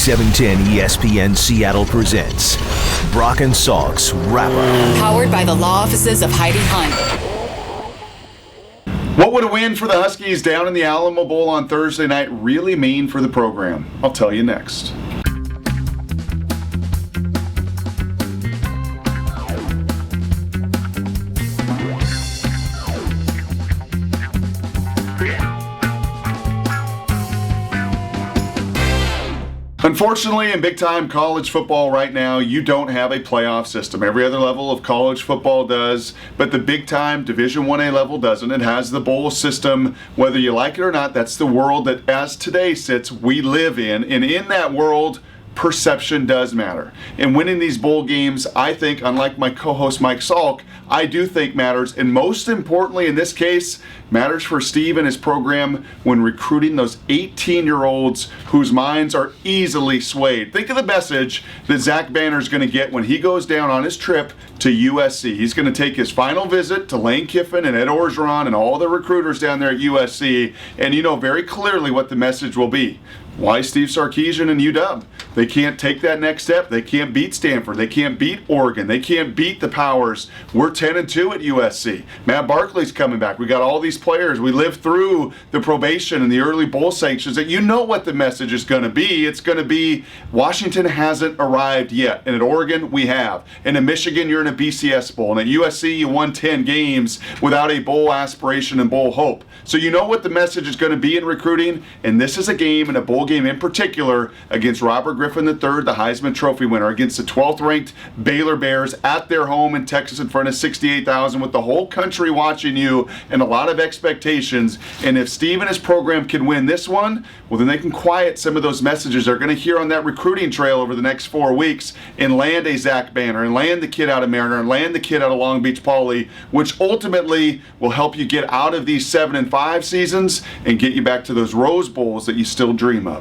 710 ESPN Seattle presents Brock and Salk's Wrap-Up. Powered by the law offices of Heidi Hunt. What would a win for the Huskies down in the Alamo Bowl on Thursday night really mean for the program? I'll tell you next. Unfortunately, in big-time college football right now, you don't have a playoff system. Every other level of college football does, but the big-time Division 1A level doesn't. It has the bowl system. Whether you like it or not, that's the world that, as today sits, we live in. And in that world, perception does matter. And winning these bowl games, I think, unlike my co-host Mike Salk, I do think matters. And most importantly, in this case, matters for Steve and his program when recruiting those 18-year-olds whose minds are easily swayed. Think of the message that Zach Banner is going to get when he goes down on his trip to USC. He's going to take his final visit to Lane Kiffin and Ed Orgeron and all the recruiters down there at USC, and you know very clearly what the message will be. Why Steve Sarkisian and UW? They can't take that next step. They can't beat Stanford. They can't beat Oregon. They can't beat the powers. We're 10-2 at USC. Matt Barkley's coming back. We got all these players. We lived through the probation and the early bowl sanctions. That you know what the message is going to be. It's going to be Washington hasn't arrived yet. And at Oregon, we have. And in Michigan, you're in a BCS bowl. And at USC, you won 10 games without a bowl aspiration and bowl hope. So you know what the message is going to be in recruiting. And this is a game, and a bowl game in particular, against Robert Griffin III, the Heisman Trophy winner, against the 12th ranked Baylor Bears at their home in Texas in front of 68,000 with the whole country watching you and a lot of expectations. And if Steve and his program can win this one, well, then they can quiet some of those messages they're going to hear on that recruiting trail over the next 4 weeks and land a Zach Banner and land the kid out of Mariner and land the kid out of Long Beach Poly, which ultimately will help you get out of these 7-5 seasons and get you back to those Rose Bowls that you still dream of.